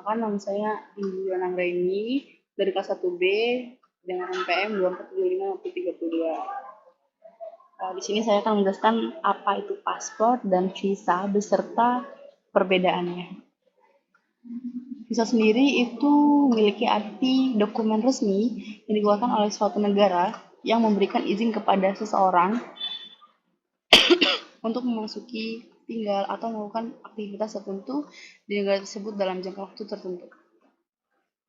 Perkenalkan, nama saya Indira Nanggraini dari kelas 1B dengan NPM 2475-32. Di sini saya akan menjelaskan apa itu paspor dan visa beserta perbedaannya. Visa sendiri itu memiliki arti dokumen resmi yang dikeluarkan oleh suatu negara yang memberikan izin kepada seseorang untuk memasuki, tinggal, atau melakukan aktivitas tertentu di negara tersebut dalam jangka waktu tertentu.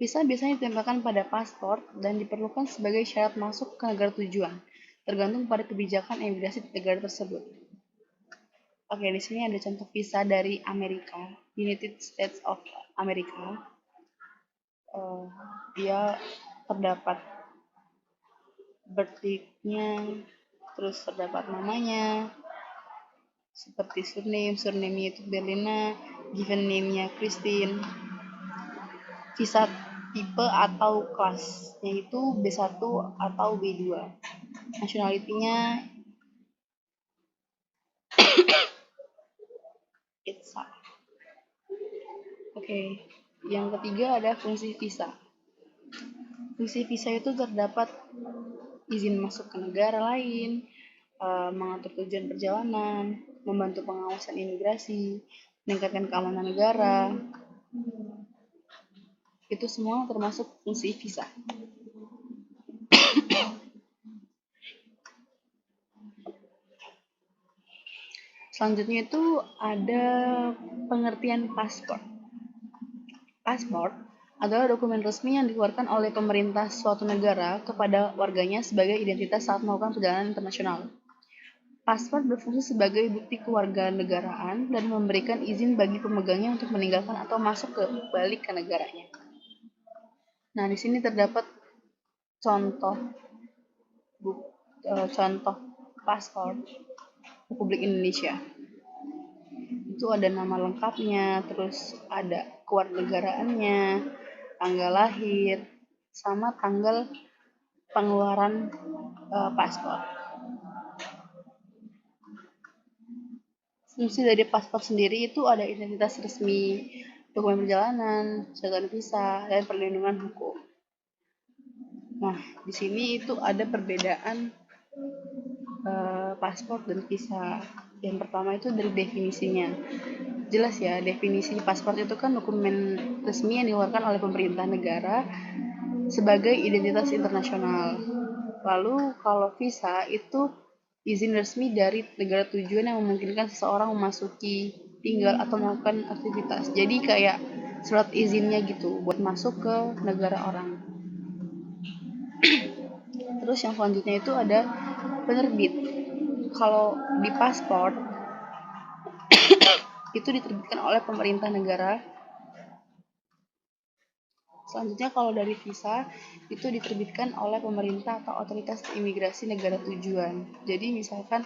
Visa biasanya ditempelkan pada paspor dan diperlukan sebagai syarat masuk ke negara tujuan, tergantung pada kebijakan imigrasi di negara tersebut. Oke, di sini ada contoh visa dari Amerika, United States of America. Dia terdapat birth date-nya, terus terdapat namanya, seperti surname-nya itu Berlina, given name-nya Christine. Visa tipe atau kelas, yaitu B1 atau B2. Nationality-nya ITSA. Oke, yang ketiga ada fungsi visa. Fungsi visa itu terdapat izin masuk ke negara lain, mengatur tujuan perjalanan, membantu pengawasan imigrasi, meningkatkan keamanan negara. Itu semua termasuk fungsi visa. Selanjutnya itu ada pengertian paspor. Paspor adalah dokumen resmi yang dikeluarkan oleh pemerintah suatu negara kepada warganya sebagai identitas saat melakukan perjalanan internasional. Paspor berfungsi sebagai bukti kewarganegaraan dan memberikan izin bagi pemegangnya untuk meninggalkan atau masuk balik ke negaranya. Nah, di sini terdapat contoh paspor Republik Indonesia. Itu ada nama lengkapnya, terus ada kewarganegaraannya, tanggal lahir, sama tanggal pengeluaran paspor. Fungsi dari paspor sendiri itu ada identitas resmi, dokumen perjalanan, catatan visa, dan perlindungan hukum. Nah, di sini itu ada perbedaan paspor dan visa. Yang pertama itu dari definisinya. Jelas ya, definisi paspor itu kan dokumen resmi yang dikeluarkan oleh pemerintah negara sebagai identitas internasional. Lalu kalau visa itu izin resmi dari negara tujuan yang memungkinkan seseorang memasuki, tinggal, atau melakukan aktivitas. Jadi kayak surat izinnya gitu buat masuk ke negara orang. Terus yang selanjutnya itu ada penerbit. Kalau di paspor itu diterbitkan oleh pemerintah negara. Selanjutnya kalau dari visa itu diterbitkan oleh pemerintah atau otoritas imigrasi negara tujuan. Jadi misalkan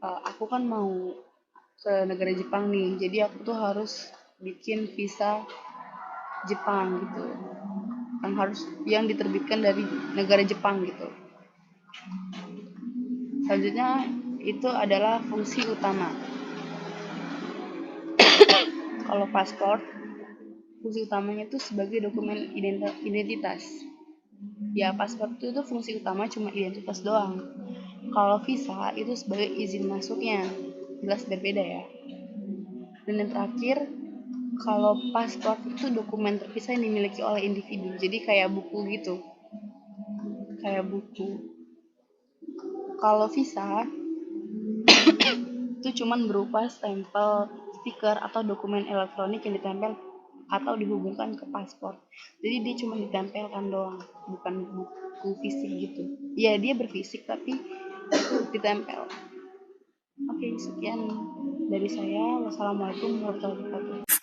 aku kan mau ke negara Jepang nih, jadi aku tuh harus bikin visa Jepang gitu, yang diterbitkan dari negara Jepang gitu. Selanjutnya itu adalah fungsi utama. Kalau paspor, fungsi utamanya itu sebagai dokumen identitas. Ya, paspor itu fungsi utama cuma identitas doang. Kalau visa itu sebagai izin masuknya, jelas berbeda ya. Dan yang terakhir, kalau paspor itu dokumen terpisah yang dimiliki oleh individu, jadi kayak buku gitu. Kayak buku. Kalau visa itu cuma berupa stempel, stiker, atau dokumen elektronik yang ditempel atau dihubungkan ke paspor. Jadi dia cuma ditempelkan doang, bukan buku fisik gitu. Ya, dia berfisik tapi ditempel. Oke, sekian dari saya. Wassalamualaikum warahmatullahi wabarakatuh.